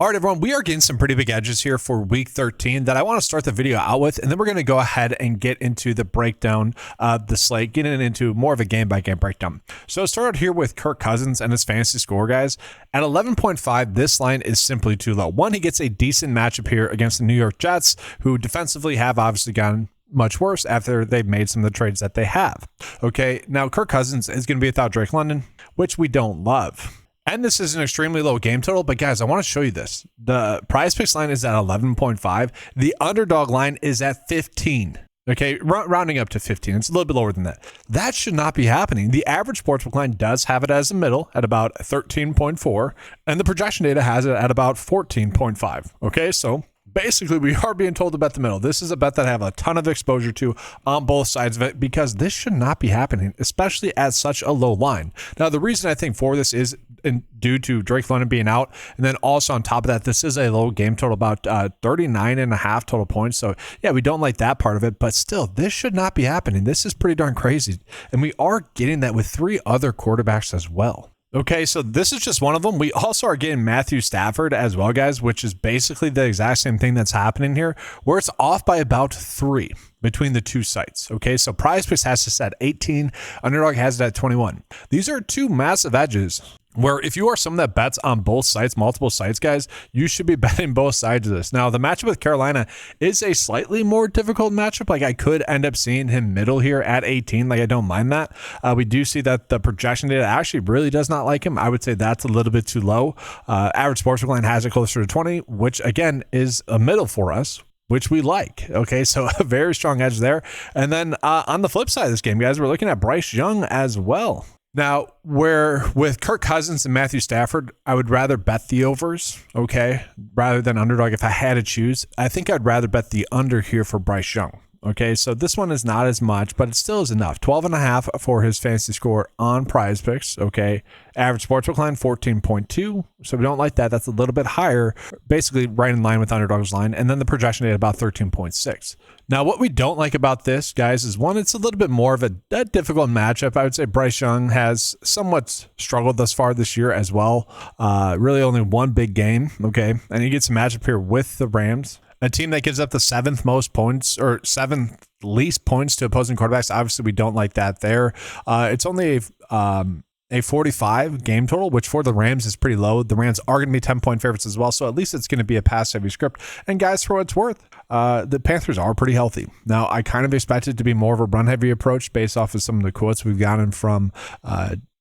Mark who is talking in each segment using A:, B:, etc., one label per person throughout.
A: All right, everyone, we are getting some pretty big edges here for week 13 that I want to start the video out with, and then we're going to go ahead and get into the breakdown of the slate, getting into more of a game-by-game breakdown. So start out here with Kirk Cousins and his fantasy score, guys. At 11.5, this line is simply too low. One, he gets a decent matchup here against the New York Jets, who defensively have obviously gotten much worse after they've made some of the trades that they have. Okay, now Kirk Cousins is going to be without Drake London, which we don't love. And this is an extremely low game total, but guys, I want to show you this. The PrizePicks line is at 11.5. The underdog line is at 15. Okay, rounding up to 15. It's a little bit lower than that. That should not be happening. The average sportsbook line does have it as a middle at about 13.4, and the projection data has it at about 14.5. Okay, so basically, we are being told to bet the middle. This is a bet that I have a ton of exposure to on both sides of it because this should not be happening, especially at such a low line. Now, the reason I think for this is due to Drake London being out, and then also on top of that, this is a low game total, about 39.5 total points. So yeah, we don't like that part of it, but still, this should not be happening. This is pretty darn crazy, and we are getting that with 3 other quarterbacks as well. Okay, so this is just one of them. We also are getting Matthew Stafford as well, guys, which is basically the exact same thing that's happening here, where it's off by about 3 between the two sites. Okay, so PrizePicks has this at 18, Underdog has it at 21. These are 2 massive edges where if you are someone that bets on both sites, multiple sites, guys, you should be betting both sides of this. Now, the matchup with Carolina is a slightly more difficult matchup. Like, I could end up seeing him middle here at 18. Like, I don't mind that. We do see that the projection data actually really does not like him. I would say that's a little bit too low. Average sportsbook line has it closer to 20, which, again, is a middle for us, which we like. Okay, so a very strong edge there. And then on the flip side of this game, guys, we're looking at Bryce Young as well. Now, where with Kirk Cousins and Matthew Stafford, I would rather bet the overs, okay, rather than underdog if I had to choose. I think I'd rather bet the under here for Bryce Young. Okay, so this one is not as much, but it still is enough. 12.5 for his fantasy score on PrizePicks. Okay, average sportsbook line 14.2. So we don't like that. That's a little bit higher, basically right in line with Underdog's line. And then the projection data about 13.6. Now, what we don't like about this, guys, is one, it's a little bit more of a difficult matchup. I would say Bryce Young has somewhat struggled thus far this year as well. Really only one big game. Okay, and he gets a matchup here with the Rams, a team that gives up the 7th most points or 7th least points to opposing quarterbacks. Obviously, we don't like that there. It's only a 45 game total, which for the Rams is pretty low. The Rams are going to be 10-point favorites as well, so at least it's going to be a pass-heavy script. And guys, for what it's worth, the Panthers are pretty healthy. Now, I kind of expected it to be more of a run-heavy approach based off of some of the quotes we've gotten from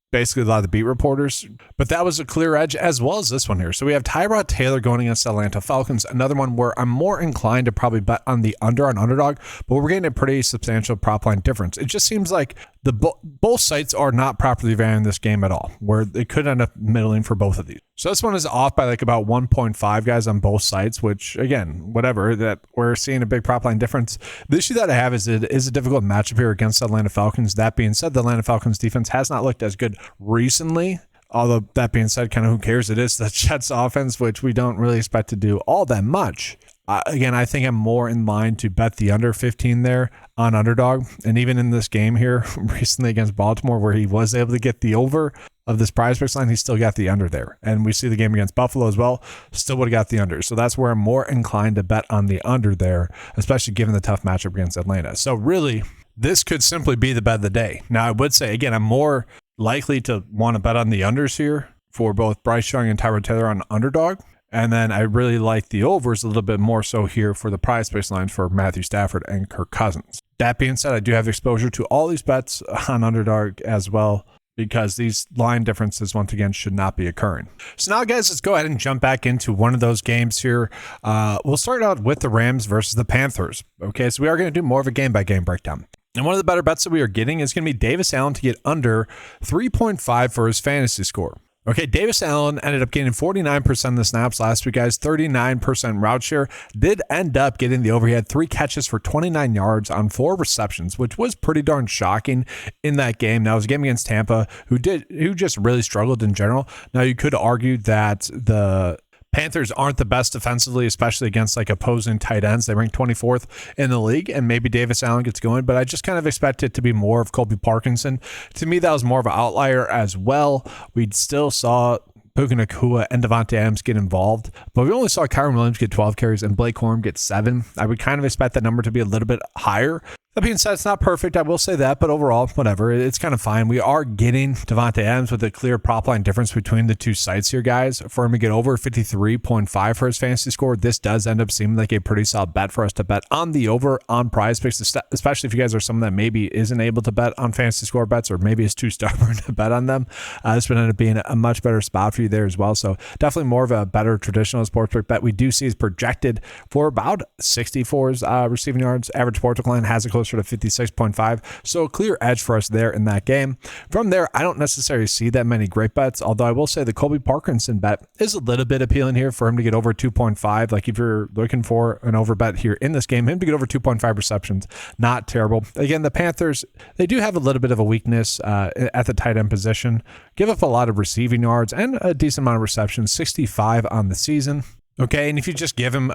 A: basically a lot of the beat reporters, but that was a clear edge as well as this one here. So we have Tyrod Taylor going against the Atlanta Falcons, another one where I'm more inclined to probably bet on the under on Underdog, but we're getting a pretty substantial prop line difference. It just seems like the both sites are not properly valuing this game at all, where it could end up middling for both of these. So this one is off by like about 1.5 guys on both sites, which again, whatever, that we're seeing a big prop line difference. The issue that I have is it is a difficult matchup here against the Atlanta Falcons. That being said, the Atlanta Falcons defense has not looked as good recently. Although that being said, kind of who cares? It is the Jets offense, which we don't really expect to do all that much. Again, I think I'm more in line to bet the under 15 there on Underdog. And even in this game here recently against Baltimore, where he was able to get the over of this PrizePicks line, he still got the under there. And we see the game against Buffalo as well, still would have got the under. So that's where I'm more inclined to bet on the under there, especially given the tough matchup against Atlanta. So really, this could simply be the bet of the day. Now, I would say, again, I'm more likely to want to bet on the unders here for both Bryce Young and Tyrod Taylor on Underdog. And then I really like the overs a little bit more so here for the PrizePicks line for Matthew Stafford and Kirk Cousins. That being said, I do have exposure to all these bets on Underdog as well, because these line differences, once again, should not be occurring. So now, guys, let's go ahead and jump back into one of those games here. We'll start out with the Rams versus the Panthers. Okay, so we are going to do more of a game-by-game breakdown. And one of the better bets that we are getting is going to be Davis Allen to get under 3.5 for his fantasy score. Okay, Davis Allen ended up getting 49% of the snaps last week, guys, 39% route share. Did end up getting the over. He had 3 catches for 29 yards on 4 receptions, which was pretty darn shocking in that game. Now, it was a game against Tampa, who just really struggled in general. Now, you could argue that the Panthers aren't the best defensively, especially against like opposing tight ends. They rank 24th in the league, and maybe Davis Allen gets going, but I just kind of expect it to be more of Colby Parkinson. To me, that was more of an outlier as well. We still saw Puka Nacua and Devontae Adams get involved, but we only saw Kyron Williams get 12 carries and Blake Corum get 7. I would kind of expect that number to be a little bit higher. That being said, it's not perfect, I will say that, but overall, whatever, it's kind of fine. We are getting Devontae Adams with a clear prop line difference between the two sites here, guys. For him to get over 53.5 for his fantasy score, this does end up seeming like a pretty solid bet for us to bet on the over on PrizePicks, especially if you guys are someone that maybe isn't able to bet on fantasy score bets or maybe is too stubborn to bet on them. This would end up being a much better spot for you there as well. So definitely more of a better traditional sportsbook bet. We do see is projected for about 64 receiving yards. Average sportsbook line has it closer to 56.5. So a clear edge for us there in that game. From there, I don't necessarily see that many great bets, although I will say the Colby Parkinson bet is a little bit appealing here for him to get over 2.5. Like if you're looking for an over bet here in this game, him to get over 2.5 receptions, not terrible. Again, the Panthers, they do have a little bit of a weakness at the tight end position. Give up a lot of receiving yards and a decent amount of receptions, 65 on the season. Okay, and if you just give him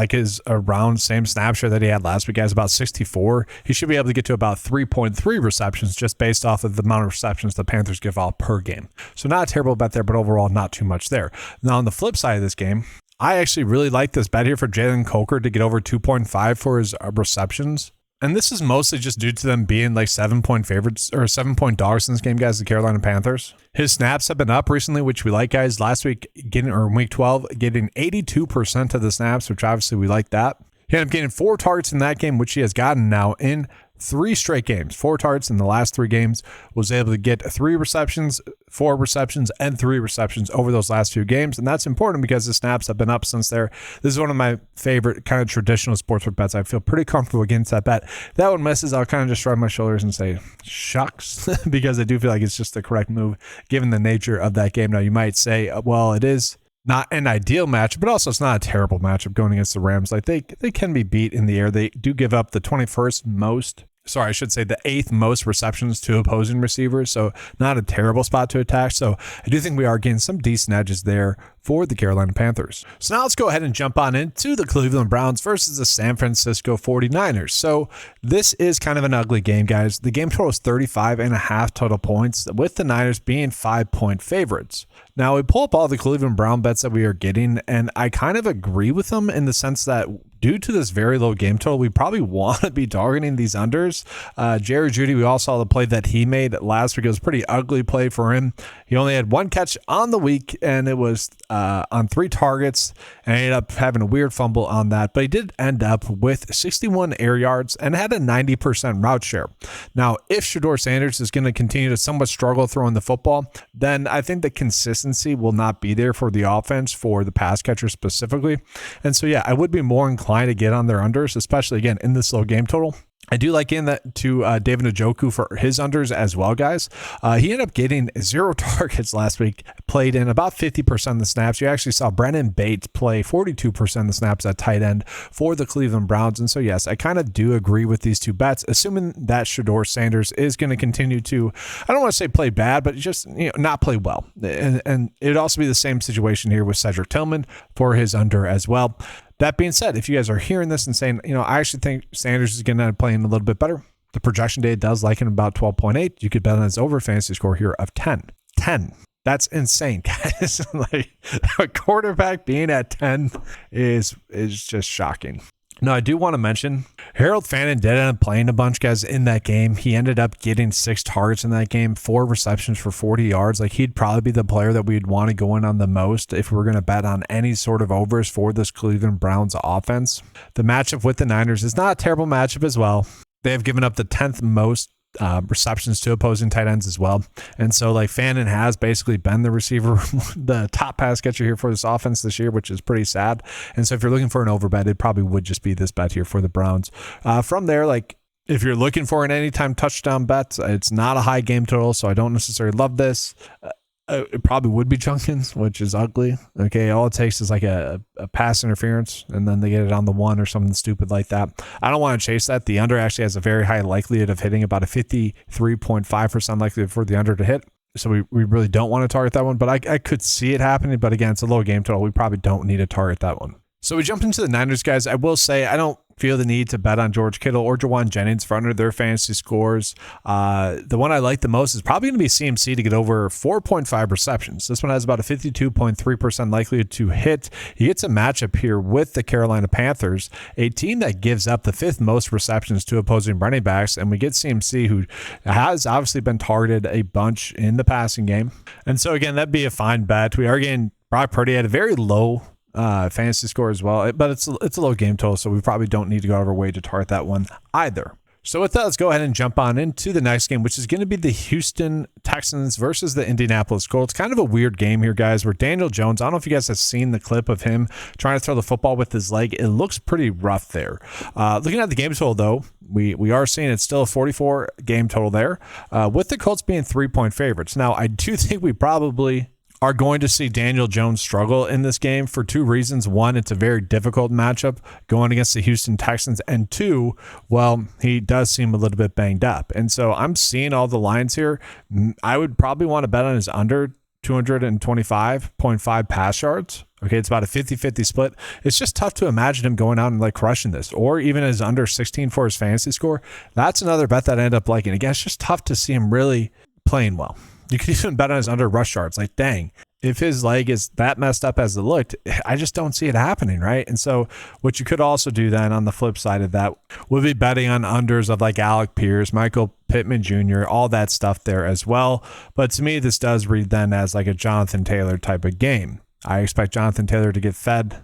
A: his around same snapshot that he had last week, guys, about 64, he should be able to get to about 3.3 receptions just based off of the amount of receptions the Panthers give out per game. So not a terrible bet there, but overall not too much there. Now on the flip side of this game, I actually really like this bet here for Jalen Coker to get over 2.5 for his receptions. And this is mostly just due to them being like 7-point favorites or 7-point dogs in this game, guys, the Carolina Panthers. His snaps have been up recently, which we like, guys. Last week, in week 12, getting 82% of the snaps, which obviously we like that. He ended up getting 4 targets in that game, which he has gotten now in 3 straight games. 4 targets in the last 3 games. Was able to get 3 receptions, 4 receptions, and 3 receptions over those last few games. And that's important because the snaps have been up since there. This is one of my favorite kind of traditional sportsbook bets. I feel pretty comfortable against that bet. If that one misses, I'll kind of just shrug my shoulders and say, shucks, because I do feel like it's just the correct move given the nature of that game. Now, you might say, well, it is not an ideal match, but also it's not a terrible matchup going against the Rams. Like they can be beat in the air. They do give up the 8th most receptions to opposing receivers. So not a terrible spot to attack. So I do think we are getting some decent edges there for the Carolina Panthers. So now let's go ahead and jump on into the Cleveland Browns versus the San Francisco 49ers. So this is kind of an ugly game, guys. The game total is 35.5 total points, with the Niners being 5-point favorites. Now we pull up all the Cleveland Brown bets that we are getting, and I kind of agree with them in the sense that due to this very low game total, we probably want to be targeting these unders. Jerry Jeudy, we all saw the play that he made last week. It was a pretty ugly play for him. He only had 1 catch on the week, and it was on 3 targets, and ended up having a weird fumble on that. But he did end up with 61 air yards and had a 90% route share. Now, if Shedeur Sanders is going to continue to somewhat struggle throwing the football, then I think the consistency will not be there for the offense, for the pass catcher specifically. And so, yeah, I would be more inclined to get on their unders, especially, again, in this low game total. I do like in that to David Njoku for his unders as well, guys. He ended up getting 0 targets last week, played in about 50% of the snaps. You actually saw Brennan Bates play 42% of the snaps at tight end for the Cleveland Browns. And so, yes, I kind of do agree with these 2 bets, assuming that Shedeur Sanders is going to continue to, I don't want to say play bad, but just not play well. And it would also be the same situation here with Cedric Tillman for his under as well. That being said, if you guys are hearing this and saying, I actually think Sanders is going to end up playing a little bit better, the projection data does like him about 12.8. You could bet on his over fantasy score here of 10. 10. That's insane, guys. Like a quarterback being at 10 is just shocking. Now, I do want to mention Harold Fannin did end up playing a bunch, guys, in that game. He ended up getting 6 targets in that game, 4 receptions for 40 yards. Like, he'd probably be the player that we'd want to go in on the most if we were going to bet on any sort of overs for this Cleveland Browns offense. The matchup with the Niners is not a terrible matchup as well. They have given up the 10th most receptions to opposing tight ends as well. And so like Fannin has basically been the receiver, the top pass catcher here for this offense this year, which is pretty sad. And so if you're looking for an over bet, it probably would just be this bet here for the Browns. From there, like if you're looking for an anytime touchdown bet, it's not a high game total, so I don't necessarily love this. It probably would be Junkins, which is ugly. Okay, all it takes is like a pass interference, and then they get it on the 1 or something stupid like that. I don't want to chase that. The under actually has a very high likelihood of hitting, about a 53.5% likelihood for the under to hit. So we really don't want to target that one, but I could see it happening. But again, it's a low game total. We probably don't need to target that one. So we jump into the Niners, guys. I will say I don't feel the need to bet on George Kittle or Jawan Jennings for under their fantasy scores. The one I like the most is probably going to be CMC to get over 4.5 receptions. This one has about a 52.3% likelihood to hit. He gets a matchup here with the Carolina Panthers, a team that gives up the 5th most receptions to opposing running backs, and we get CMC, who has obviously been targeted a bunch in the passing game. And so again, that'd be a fine bet. We are getting Brock Purdy at a very low fantasy score as well, but it's a low game total, so we probably don't need to go out of our way to target that one either. So with that, let's go ahead and jump on into the next game, which is going to be the Houston Texans versus the Indianapolis Colts. Kind of a weird game here, guys, where Daniel Jones, I don't know if you guys have seen the clip of him trying to throw the football with his leg. It looks pretty rough there. Looking at the game total, though, we are seeing it's still a 44 game total there, with the Colts being 3-point favorites. Now, I do think we probably are going to see Daniel Jones struggle in this game for 2 reasons. One, it's a very difficult matchup going against the Houston Texans. And 2, well, he does seem a little bit banged up. And so I'm seeing all the lines here. I would probably want to bet on his under 225.5 pass yards. Okay, it's about a 50-50 split. It's just tough to imagine him going out and like crushing this, or even his under 16 for his fantasy score. That's another bet that I end up liking. Again, it's just tough to see him really playing well. You could even bet on his under rush yards. Like, dang, if his leg is that messed up as it looked, I just don't see it happening, right? And so what you could also do then on the flip side of that would be betting on unders of like Alec Pierce, Michael Pittman Jr., all that stuff there as well. But to me, this does read then as like a Jonathan Taylor type of game. I expect Jonathan Taylor to get fed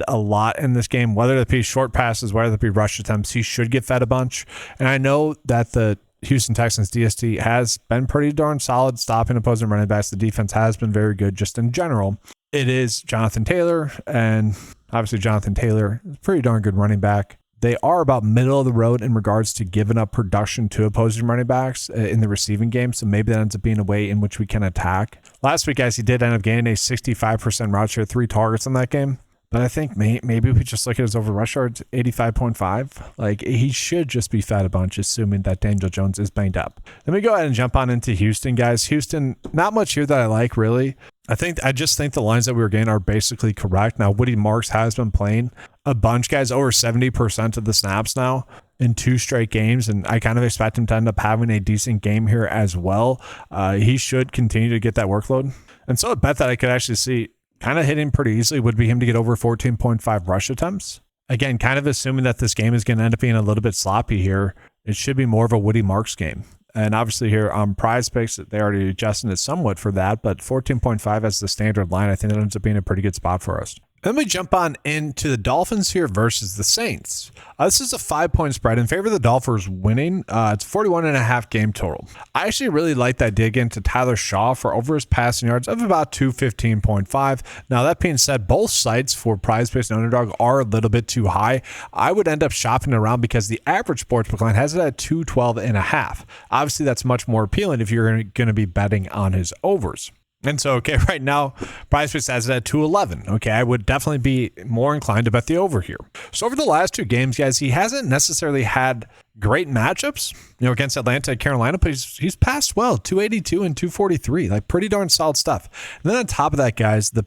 A: a lot in this game, whether it be short passes, whether it be rush attempts. He should get fed a bunch. And I know that the Houston Texans DST has been pretty darn solid stopping opposing running backs. The defense has been very good just in general. It is Jonathan Taylor, and obviously Jonathan Taylor is a pretty darn good running back. They are about middle of the road in regards to giving up production to opposing running backs in the receiving game, so maybe that ends up being a way in which we can attack. Last week, guys, he did end up gaining a 65% route share, 3 targets in that game. But I think maybe we just look at his over rush yards, 85.5. Like, he should just be fed a bunch, assuming that Daniel Jones is banged up. Let me go ahead and jump on into Houston, guys. Houston, not much here that I like, really. I just think the lines that we were getting are basically correct. Now, Woody Marks has been playing a bunch, guys, over 70% of the snaps now in 2 straight games, and I kind of expect him to end up having a decent game here as well. He should continue to get that workload. And so a bet that I could actually see kind of hitting pretty easily would be him to get over 14.5 rush attempts. Again, kind of assuming that this game is going to end up being a little bit sloppy here. It should be more of a Woody Marks game. And obviously here on PrizePicks, they already adjusted it somewhat for that, but 14.5 as the standard line, I think that ends up being a pretty good spot for us. Then we jump on into the Dolphins here versus the Saints. This is a 5-point spread in favor of the Dolphins winning. It's 41.5 game total. I actually really like that dig into Tyler Shaw for over his passing yards of about 215.5. Now, that being said, both sites for PrizePicks and Underdog are a little bit too high. I would end up shopping around because the average sportsbook line has it at 212.5. Obviously, that's much more appealing if you're going to be betting on his overs. And so, okay, right now, PrizePicks has it at 211. Okay, I would definitely be more inclined to bet the over here. So over the last 2 games, guys, he hasn't necessarily had great matchups, against Atlanta and Carolina, but he's passed well, 282 and 243, like pretty darn solid stuff. And then on top of that, guys, the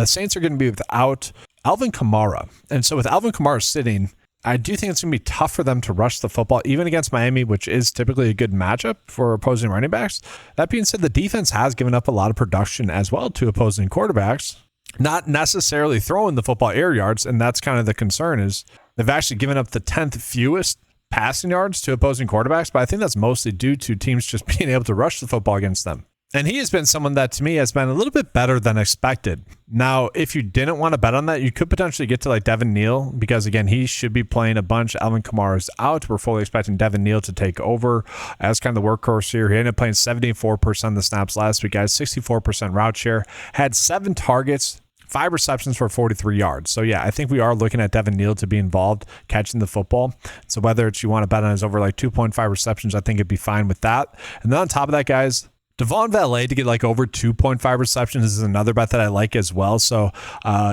A: Saints are going to be without Alvin Kamara. And so with Alvin Kamara sitting, I do think it's going to be tough for them to rush the football, even against Miami, which is typically a good matchup for opposing running backs. That being said, the defense has given up a lot of production as well to opposing quarterbacks, not necessarily throwing the football air yards, and that's kind of the concern is they've actually given up the 10th fewest passing yards to opposing quarterbacks, but I think that's mostly due to teams just being able to rush the football against them. And he has been someone that, to me, has been a little bit better than expected. Now, if you didn't want to bet on that, you could potentially get to like Devin Neal because, again, he should be playing a bunch. Alvin Kamara's out. We're fully expecting Devin Neal to take over as kind of the workhorse here. He ended up playing 74% of the snaps last week, guys, 64% route share, had 7 targets, 5 receptions for 43 yards. So, yeah, I think we are looking at Devin Neal to be involved catching the football. So whether it's you want to bet on his over like 2.5 receptions, I think it'd be fine with that. And then on top of that, guys, Devon Valet to get like over 2.5 receptions is another bet that I like as well. So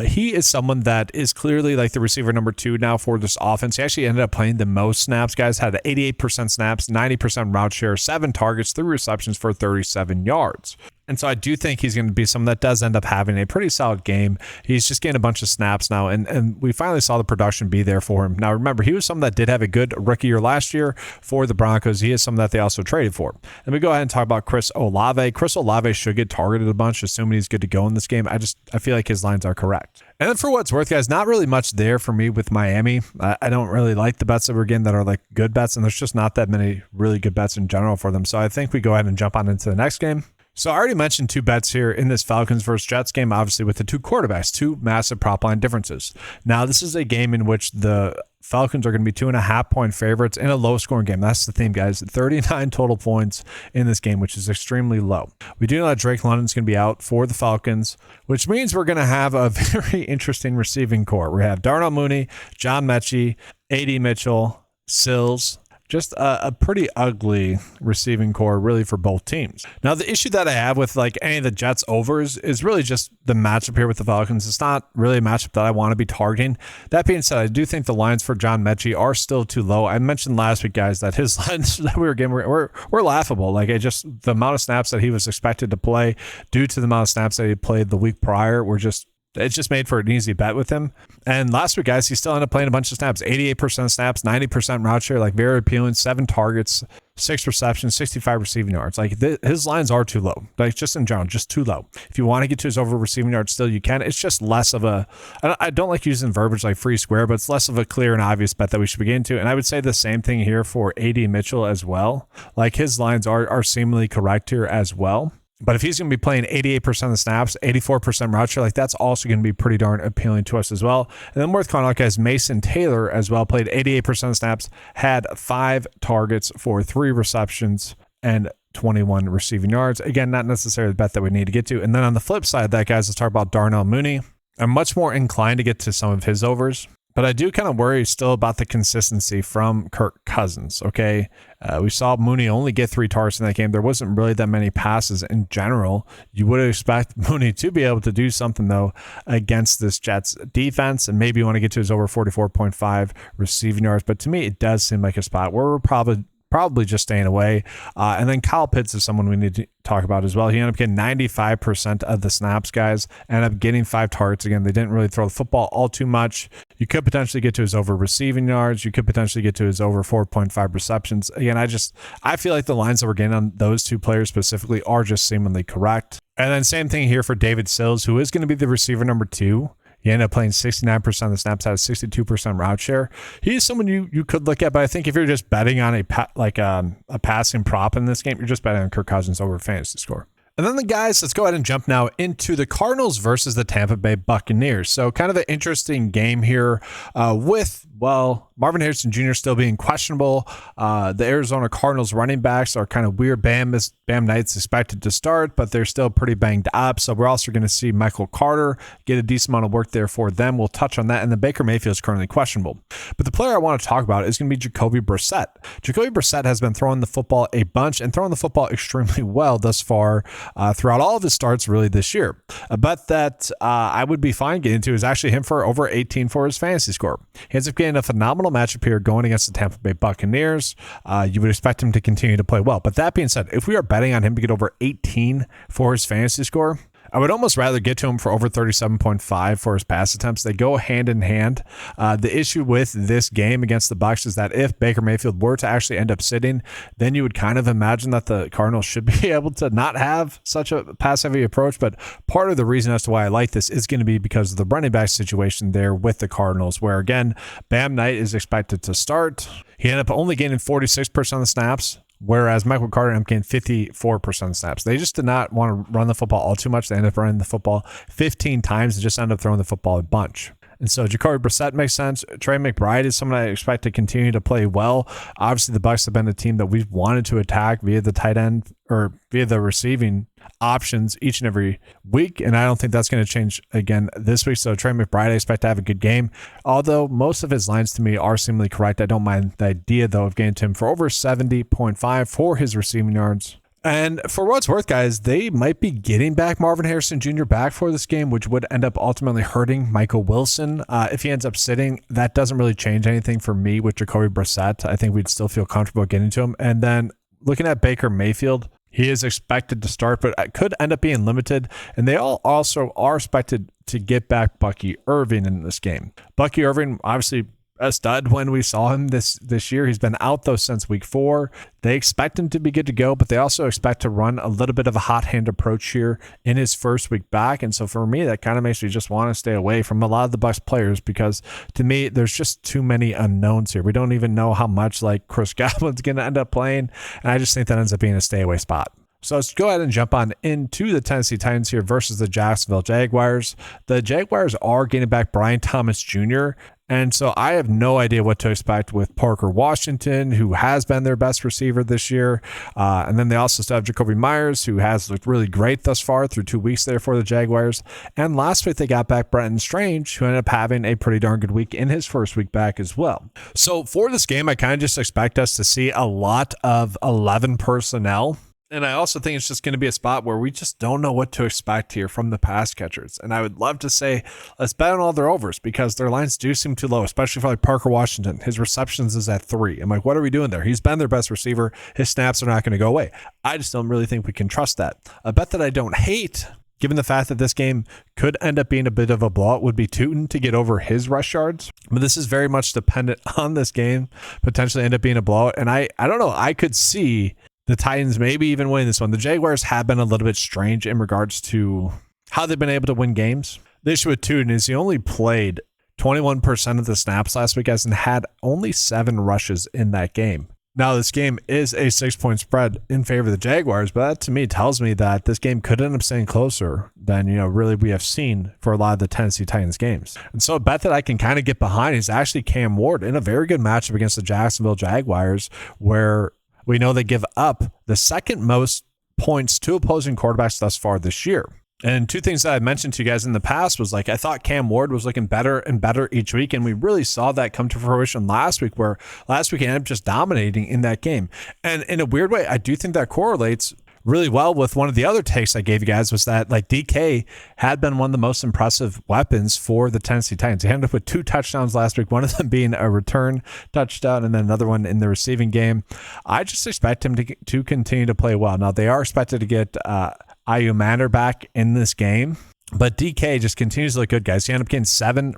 A: he is someone that is clearly like the receiver number 2 now for this offense. He actually ended up playing the most snaps, guys. Had 88% snaps, 90% route share, 7 targets, 3 receptions for 37 yards. And so I do think he's going to be someone that does end up having a pretty solid game. He's just getting a bunch of snaps now, and we finally saw the production be there for him. Now, remember, he was someone that did have a good rookie year last year for the Broncos. He is someone that they also traded for. And we go ahead and talk about Chris Olave. Chris Olave should get targeted a bunch, assuming he's good to go in this game. I feel like his lines are correct. And then for what it's worth, guys, not really much there for me with Miami. I don't really like the bets that we're getting that are like good bets, and there's just not that many really good bets in general for them. So I think we go ahead and jump on into the next game. So I already mentioned two bets here in this Falcons versus Jets game, obviously with the two quarterbacks, two massive prop line differences. Now, this is a game in which the Falcons are going to be 2.5-point favorites in a low-scoring game. That's the theme, guys. 39 total points in this game, which is extremely low. We do know that Drake London's going to be out for the Falcons, which means we're going to have a very interesting receiving core. We have Darnell Mooney, John Mechie, A.D. Mitchell, Sills. Just a pretty ugly receiving core, really, for both teams. Now, the issue that I have with like any of the Jets overs is really just the matchup here with the Falcons. It's not really a matchup that I want to be targeting. That being said, I do think the lines for John Mechie are still too low. I mentioned last week, guys, that his lines that we were getting were laughable. Like, the amount of snaps that he was expected to play due to the amount of snaps that he played the week prior were just... It just made for an easy bet with him. And last week, guys, he still ended up playing a bunch of snaps. 88% snaps, 90% route share, like very appealing. 7 targets, 6 receptions, 65 receiving yards. Like his lines are too low. Like just in general, just too low. If you want to get to his over receiving yards still, you can. It's just less of a, I don't like using verbiage like free square, but it's less of a clear and obvious bet that we should be getting to. And I would say the same thing here for A.D. Mitchell as well. Like his lines are seemingly correct here as well. But if he's going to be playing 88% of the snaps, 84% route share, like that's also going to be pretty darn appealing to us as well. And then worth calling out, guys, Mason Taylor as well, played 88% of the snaps, had 5 targets for 3 receptions and 21 receiving yards. Again, not necessarily the bet that we need to get to. And then on the flip side of that, guys, let's talk about Darnell Mooney. I'm much more inclined to get to some of his overs. But I do kind of worry still about the consistency from Kirk Cousins, okay? We saw Mooney only get 3 targets in that game. There wasn't really that many passes in general. You would expect Mooney to be able to do something, though, against this Jets defense, and maybe you want to get to his over 44.5 receiving yards. But to me, it does seem like a spot where we're probably just staying away. And then Kyle Pitts is someone we need to talk about as well. He ended up getting 95% of the snaps, guys. Ended up getting 5 targets. Again, they didn't really throw the football all too much. You could potentially get to his over receiving yards. You could potentially get to his over 4.5 receptions. Again, I feel like the lines that we're getting on those 2 players specifically are just seemingly correct. And then same thing here for David Sills, who is going to be the receiver number 2. He ended up playing 69% of the snaps, had a 62% route share. He's someone you could look at, but I think if you're just betting on a passing prop in this game, you're just betting on Kirk Cousins over fantasy score. And then guys, let's go ahead and jump now into the Cardinals versus the Tampa Bay Buccaneers. So kind of an interesting game here with, well, Marvin Harrison Jr. still being questionable. The Arizona Cardinals running backs are kind of weird. Bam Knight's expected to start, but they're still pretty banged up. So we're also going to see Michael Carter get a decent amount of work there for them. We'll touch on that. And then Baker Mayfield is currently questionable. But the player I want to talk about is going to be Jacoby Brissett. Jacoby Brissett has been throwing the football a bunch and throwing the football extremely well thus far throughout all of his starts really this year. A bet that I would be fine getting into is actually him for over 18 for his fantasy score. He ends up getting a phenomenal matchup here going against the Tampa Bay Buccaneers. You would expect him to continue to play well. But that being said, if we are betting on him to get over 18 for his fantasy score, I would almost rather get to him for over 37.5 for his pass attempts. They go hand in hand. The issue with this game against the Bucs is that if Baker Mayfield were to actually end up sitting, then you would kind of imagine that the Cardinals should be able to not have such a pass-heavy approach. But part of the reason as to why I like this is going to be because of the running back situation there with the Cardinals, where, again, Bam Knight is expected to start. He ended up only gaining 46% of the snaps, whereas Michael Carter ended up getting 54% of the snaps. They just did not want to run the football all too much. They ended up running the football 15 times and just ended up throwing the football a bunch. And so Jacoby Brissett makes sense. Trey McBride is someone I expect to continue to play well. Obviously, the Bucs have been a team that we've wanted to attack via the tight end or via the receiving options each and every week, and I don't think that's going to change again this week. So Trey McBride, I expect to have a good game. Although most of his lines to me are seemingly correct, I don't mind the idea, though, of getting to him for over 70.5 for his receiving yards. And for what it's worth, guys, they might be getting back Marvin Harrison Jr. back for this game, which would end up ultimately hurting Michael Wilson. If he ends up sitting, that doesn't really change anything for me with Jacoby Brissett. I think we'd still feel comfortable getting to him. And then looking at Baker Mayfield, He is expected to start, but could end up being limited. And they all also are expected to get back Bucky Irving in this game. Bucky Irving, obviously a stud when we saw him this year. He's been out though since week 4. They expect him to be good to go, but they also expect to run a little bit of a hot hand approach here in his first week back. And so for me, that kind of makes me just want to stay away from a lot of the Bucs players, because to me, there's just too many unknowns here. We don't even know how much like Chris Godwin's going to end up playing. And I just think that ends up being a stay away spot. So let's go ahead and jump on into the Tennessee Titans here versus the Jacksonville Jaguars. The Jaguars are getting back Brian Thomas Jr., and so I have no idea what to expect with Parker Washington, who has been their best receiver this year. And then they also still have Jacoby Myers, who has looked really great thus far through 2 weeks there for the Jaguars. And last week they got back Brenton Strange, who ended up having a pretty darn good week in his first week back as well. So for this game, I kind of just expect us to see a lot of 11 personnel. And I also think it's just going to be a spot where we just don't know what to expect here from the pass catchers. And I would love to say, let's bet on all their overs, because their lines do seem too low, especially for like Parker Washington. His receptions is at 3. I'm like, what are we doing there? He's been their best receiver. His snaps are not going to go away. I just don't really think we can trust that. A bet that I don't hate, given the fact that this game could end up being a bit of a blowout, would be Tootin to get over his rush yards. But this is very much dependent on this game potentially end up being a blowout. And I don't know. I could see the Titans maybe even winning this one. The Jaguars have been a little bit strange in regards to how they've been able to win games. The issue with Tootin is he only played 21% of the snaps last week, and had only 7 rushes in that game. Now, this game is a 6-point spread in favor of the Jaguars, but that to me tells me that this game could end up staying closer than, really we have seen for a lot of the Tennessee Titans games. And so a bet that I can kind of get behind is actually Cam Ward in a very good matchup against the Jacksonville Jaguars, where we know they give up the second most points to opposing quarterbacks thus far this year. And 2 things that I mentioned to you guys in the past was like, I thought Cam Ward was looking better and better each week. And we really saw that come to fruition last week, where last week he ended up just dominating in that game. And in a weird way, I do think that correlates really well with one of the other takes I gave you guys, was that like DK had been one of the most impressive weapons for the Tennessee Titans. He ended up with 2 touchdowns last week, one of them being a return touchdown and then another one in the receiving game. I just expect him to continue to play well. Now, they are expected to get Ayu Manor back in this game, but DK just continues to look good, guys. He ended up getting 7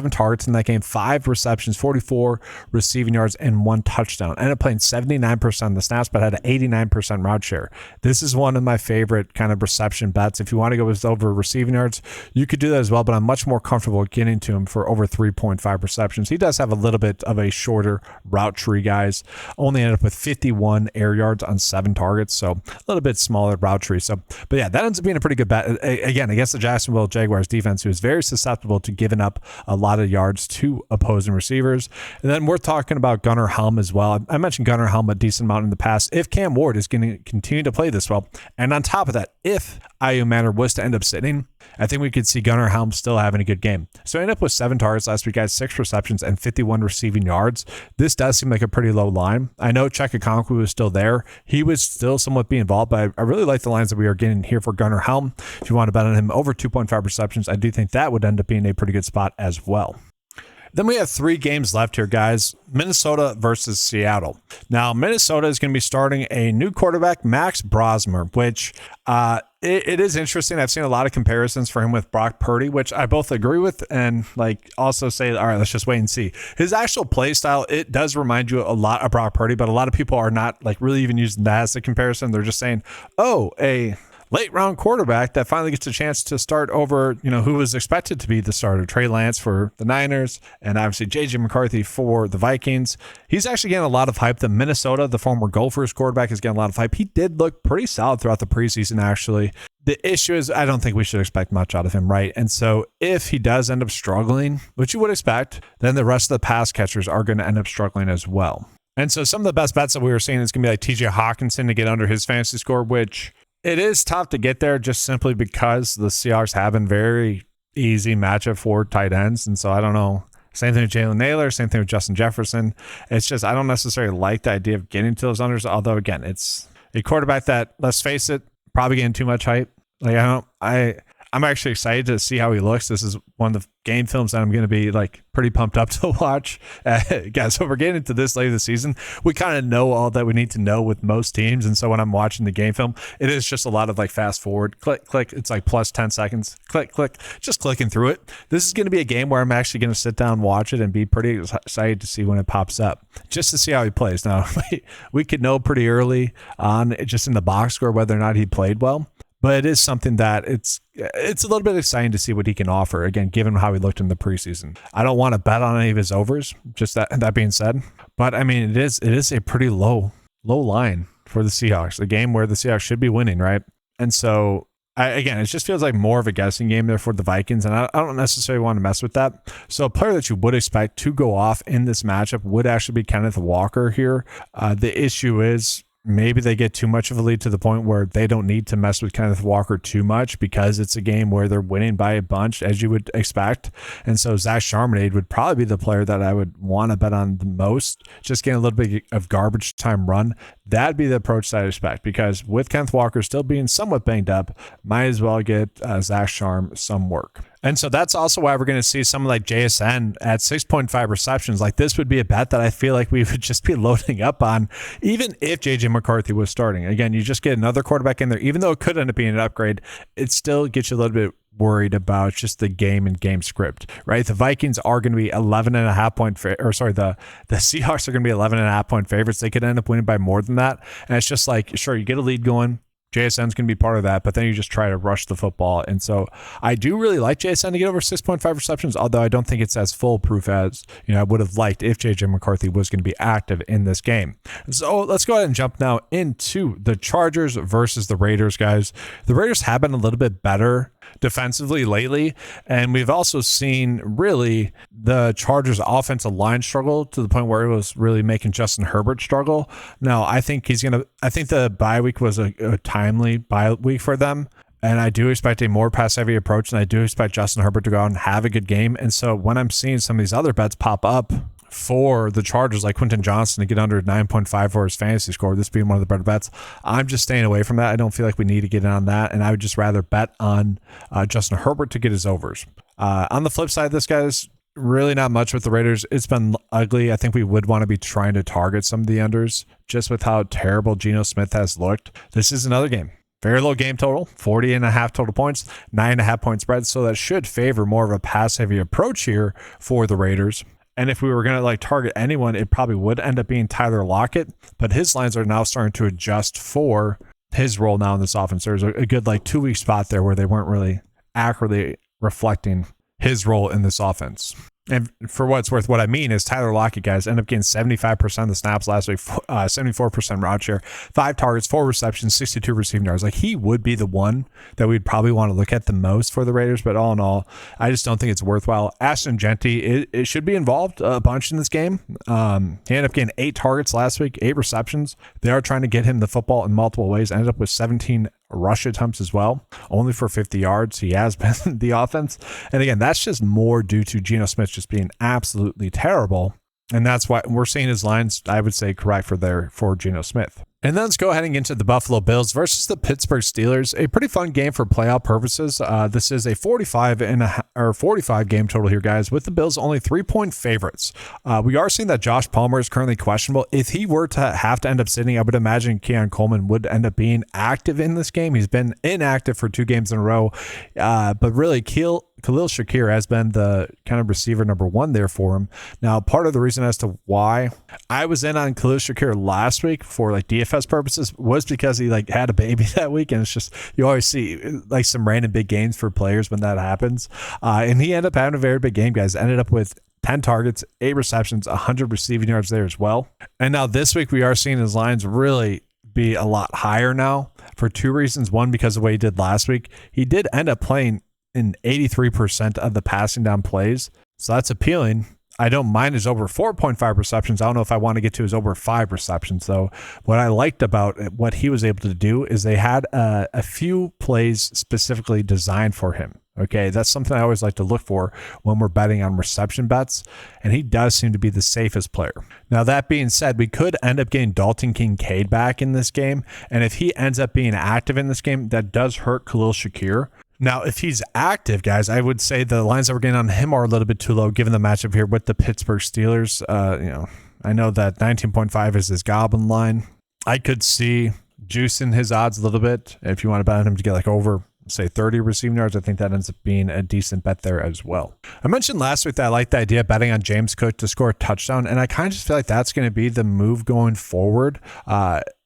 A: targets in that game, 5 receptions, 44 receiving yards, and 1 touchdown. Ended up playing 79% of the snaps, but had an 89% route share. This is one of my favorite kind of reception bets. If you want to go with over receiving yards, you could do that as well, but I'm much more comfortable getting to him for over 3.5 receptions. He does have a little bit of a shorter route tree, guys. Only ended up with 51 air yards on 7 targets, so a little bit smaller route tree. So, but yeah, that ends up being a pretty good bet. Again, against the Jacksonville Jaguars defense, who is very susceptible to giving up a lot of yards to opposing receivers. And then we're talking about Gunnar Helm as well. I mentioned Gunnar Helm a decent amount in the past. If Cam Ward is going to continue to play this well, and on top of that, if Ayu Manor was to end up sitting, I think we could see Gunnar Helm still having a good game. So I ended up with 7 targets last week, guys, 6 receptions, and 51 receiving yards. This does seem like a pretty low line. I know Cheka Okonkwo was still there. He was still somewhat being involved, but I really like the lines that we are getting here for Gunnar Helm. If you want to bet on him over 2.5 receptions, I do think that would end up being a pretty good spot as well. Then we have 3 games left here, guys. Minnesota versus Seattle. Now, Minnesota is going to be starting a new quarterback, Max Brosmer, which it is interesting. I've seen a lot of comparisons for him with Brock Purdy, which I both agree with and like also say, all right, let's just wait and see. His actual play style, it does remind you a lot of Brock Purdy, but a lot of people are not like really even using that as a comparison. They're just saying, oh, a late round quarterback that finally gets a chance to start over, who was expected to be the starter, Trey Lance for the Niners, and obviously JJ McCarthy for the Vikings. He's actually getting a lot of hype. The Minnesota, the former Gophers quarterback, is getting a lot of hype. He did look pretty solid throughout the preseason, actually. The issue is I don't think we should expect much out of him, right? And so if he does end up struggling, which you would expect, then the rest of the pass catchers are going to end up struggling as well. And so some of the best bets that we were seeing is going to be like TJ Hawkinson to get under his fantasy score, which it is tough to get there just simply because the Seahawks have been very easy matchup for tight ends. And so I don't know. Same thing with Jalen Naylor, same thing with Justin Jefferson. It's just I don't necessarily like the idea of getting to those unders, although again, it's a quarterback that, let's face it, probably getting too much hype. Like I I'm actually excited to see how he looks. This is one of the game films that I'm going to be like pretty pumped up to watch. Guys, so we're getting into this late in the season. We kind of know all that we need to know with most teams. And so when I'm watching the game film, it is just a lot of like fast forward, click, click. It's like plus 10 seconds, click, click, just clicking through it. This is going to be a game where I'm actually going to sit down, watch it, and be pretty excited to see when it pops up, just to see how he plays. Now, we could know pretty early on, just in the box score, whether or not he played well. But it is something that it's a little bit exciting to see what he can offer, again, given how he looked in the preseason. I don't want to bet on any of his overs, just that being said. But, I mean, it is a pretty low line for the Seahawks, a game where the Seahawks should be winning, right? And so, again, it just feels like more of a guessing game there for the Vikings, and I don't necessarily want to mess with that. So a player that you would expect to go off in this matchup would actually be Kenneth Walker here. The issue is, maybe they get too much of a lead to the point where they don't need to mess with Kenneth Walker too much because it's a game where they're winning by a bunch, as you would expect. And so Zach Charbonnet would probably be the player that I would want to bet on the most, just getting a little bit of garbage time run. That'd be the approach that I expect, because with Kenneth Walker still being somewhat banged up, might as well get Zach Charm some work. And so that's also why we're going to see someone like JSN at 6.5 receptions. Like, this would be a bet that I feel like we would just be loading up on, even if JJ McCarthy was starting. Again, you just get another quarterback in there. Even though it could end up being an upgrade, it still gets you a little bit worried about just the game and game script, right? The Vikings are going to be 11.5 point, the Seahawks are going to be 11.5 point favorites. They could end up winning by more than that. And it's just like, sure, you get a lead going. JSN's going to be part of that, but then you just try to rush the football. And so I do really like JSN to get over 6.5 receptions, although I don't think it's as foolproof as I would have liked if JJ McCarthy was going to be active in this game. So let's go ahead and jump now into the Chargers versus the Raiders, guys. The Raiders have been a little bit better defensively lately, and we've also seen really the Chargers offensive line struggle to the point where it was really making Justin Herbert struggle. Now, I think the bye week was a timely bye week for them, and I do expect a more pass heavy approach, and I do expect Justin Herbert to go out and have a good game. And so when I'm seeing some of these other bets pop up for the Chargers, like Quentin Johnson to get under 9.5 for his fantasy score, this being one of the better bets, I'm just staying away from that. I don't feel like we need to get in on that, and I would just rather bet on Justin Herbert to get his overs. On the flip side of this, guys, really not much with the Raiders. It's been ugly. I think we would want to be trying to target some of the unders just with how terrible Geno Smith has looked. This is another game. Very low game total, 40.5 total points, 9.5 point spread. So that should favor more of a pass heavy approach here for the Raiders. And if we were going to target anyone, it probably would end up being Tyler Lockett, but his lines are now starting to adjust for his role now in this offense. There's a good 2-week spot there where they weren't really accurately reflecting his role in this offense. And for what it's worth, what I mean is Tyler Lockett, guys, ended up getting 75% of the snaps last week, 74% route share, 5 targets, 4 receptions, 62 receiving yards. He would be the one that we'd probably want to look at the most for the Raiders, but all in all, I just don't think it's worthwhile. Ashton Genty, it should be involved a bunch in this game. He ended up getting 8 targets last week, 8 receptions. They are trying to get him the football in multiple ways. Ended up with 17 rush attempts as well, only for 50 yards. He has been the offense. And again, that's just more due to Geno Smith just being absolutely terrible. And that's why we're seeing his lines, I would say, correct for Geno Smith. And then let's go ahead and get into the Buffalo Bills versus the Pittsburgh Steelers. A pretty fun game for playoff purposes. This is a 45 game total here, guys, with the Bills only 3-point favorites. We are seeing that Josh Palmer is currently questionable. If he were to have to end up sitting, I would imagine Keon Coleman would end up being active in this game. He's been inactive for 2 games in a row, but really Khalil Shakir has been the kind of receiver number 1 there for him. Now, part of the reason as to why I was in on Khalil Shakir last week for DFS purposes was because he had a baby that week, and it's just, you always see some random big games for players when that happens. And he ended up having a very big game, guys. Ended up with 10 targets, 8 receptions, 100 receiving yards there as well. And now this week we are seeing his lines really be a lot higher now for 2 reasons. One, because of the way he did last week. He did end up playing in 83% of the passing down plays, so that's appealing. I don't mind his over 4.5 receptions. I don't know if I want to get to his over 5 receptions, though. What I liked about what he was able to do is they had a few plays specifically designed for him. Okay, that's something I always like to look for when we're betting on reception bets, and he does seem to be the safest player. Now, that being said, we could end up getting Dalton Kincaid back in this game, and if he ends up being active in this game, that does hurt Khalil Shakir. Now, if he's active, guys, I would say the lines that we're getting on him are a little bit too low given the matchup here with the Pittsburgh Steelers. I know that 19.5 is his Goblin line. I could see juicing his odds a little bit. If you want to bet on him to get like over, say, 30 receiving yards, I think that ends up being a decent bet there as well. I mentioned last week that I like the idea of betting on James Cook to score a touchdown, and I kind of just feel like that's going to be the move going forward.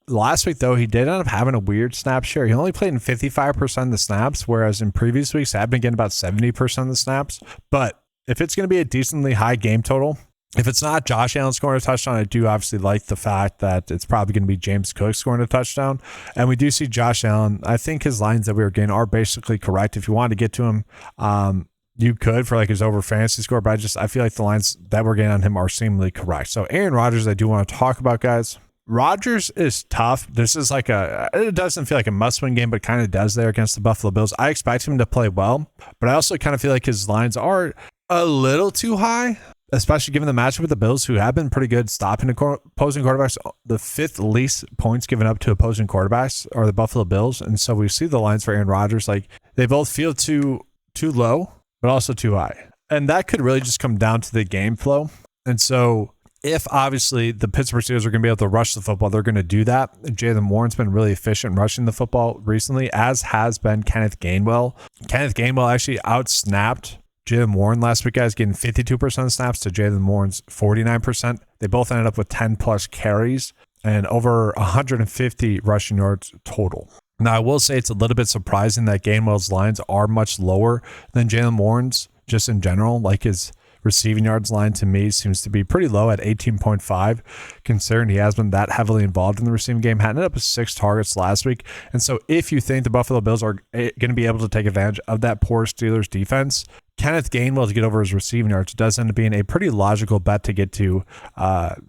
A: Last week, though, he did end up having a weird snap share. He only played in 55% of the snaps, whereas in previous weeks, I've been getting about 70% of the snaps. But if it's going to be a decently high game total, if it's not Josh Allen scoring a touchdown, I do obviously like the fact that it's probably going to be James Cook scoring a touchdown. And we do see Josh Allen. I think his lines that we were getting are basically correct. If you wanted to get to him, you could for like his over fantasy score, but I feel like the lines that we're getting on him are seemingly correct. So Aaron Rodgers, I do want to talk about, guys. Rodgers is tough. This is like it doesn't feel like a must-win game, but kind of does there against the Buffalo Bills. I expect him to play well, but I also kind of feel like his lines are a little too high, especially given the matchup with the Bills, who have been pretty good stopping opposing quarterbacks. The fifth least points given up to opposing quarterbacks are the Buffalo Bills. And so we see the lines for Aaron Rodgers, like they both feel too low, but also too high. And that could really just come down to the game flow. And so if obviously the Pittsburgh Steelers are going to be able to rush the football, they're going to do that. Jaylen Warren's been really efficient rushing the football recently, as has been Kenneth Gainwell. Kenneth Gainwell actually outsnapped Jaylen Warren last week, guys, getting 52% of snaps to Jaylen Warren's 49%. They both ended up with 10 plus carries and over 150 rushing yards total. Now, I will say it's a little bit surprising that Gainwell's lines are much lower than Jaylen Warren's just in general. Like his receiving yards line to me seems to be pretty low at 18.5, considering he has been that heavily involved in the receiving game. Had ended up with 6 targets last week. And so if you think the Buffalo Bills are going to be able to take advantage of that poor Steelers defense, Kenneth Gainwell to get over his receiving yards does end up being a pretty logical bet to get to,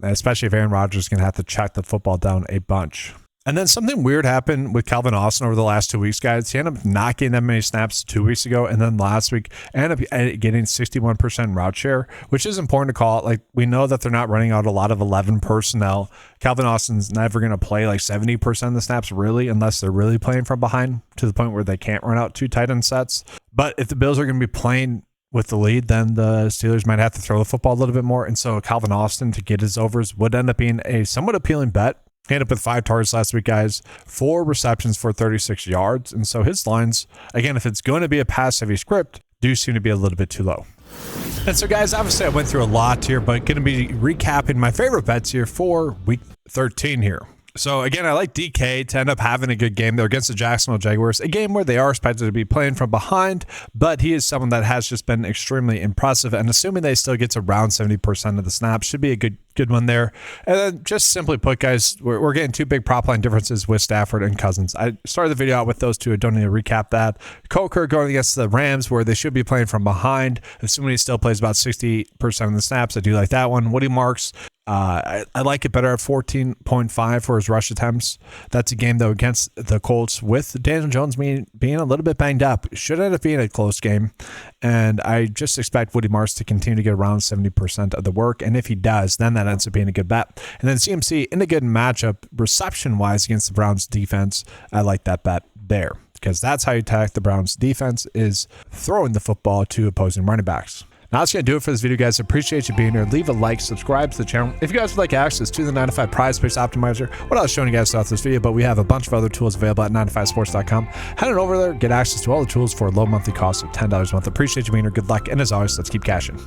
A: especially if Aaron Rodgers is going to have to check the football down a bunch. And then something weird happened with Calvin Austin over the last 2 weeks, guys. He ended up not getting that many snaps 2 weeks ago. And then last week, ended up getting 61% route share, which is important to call it. Like, we know that they're not running out a lot of 11 personnel. Calvin Austin's never going to play like 70% of the snaps, really, unless they're really playing from behind to the point where they can't run out 2 tight end sets. But if the Bills are going to be playing with the lead, then the Steelers might have to throw the football a little bit more. And so Calvin Austin to get his overs would end up being a somewhat appealing bet. He ended up with 5 targets last week, guys, 4 receptions for 36 yards. And so his lines, again, if it's going to be a pass-heavy script, do seem to be a little bit too low. And so, guys, obviously I went through a lot here, but going to be recapping my favorite bets here for week 13 here. So, again, I like DK to end up having a good game there against the Jacksonville Jaguars, a game where they are expected to be playing from behind, but he is someone that has just been extremely impressive, and assuming they still gets around 70% of the snaps, should be a good one there. And then just simply put, guys, we're getting 2 big prop line differences with Stafford and Cousins. I started the video out with those 2. I don't need to recap that. Coker going against the Rams, where they should be playing from behind, assuming he still plays about 60% of the snaps. I do like that one. Woody Marks, I like it better at 14.5 for his rush attempts. That's a game, though, against the Colts with Daniel Jones being a little bit banged up. Should end up being a close game. And I just expect Woody Marks to continue to get around 70% of the work. And if he does, then that ends up being a good bet. And then CMC in a good matchup, reception-wise against the Browns defense, I like that bet there. Because that's how you attack the Browns defense, is throwing the football to opposing running backs. Now that's going to do it for this video, guys. I appreciate you being here. Leave a like, subscribe to the channel. If you guys would like access to the 9to5 PrizePicks Optimizer, what I was showing you guys throughout this video, but we have a bunch of other tools available at 9to5sports.com. Head on over there, get access to all the tools for a low monthly cost of $10 a month. Appreciate you being here. Good luck. And as always, let's keep cashing.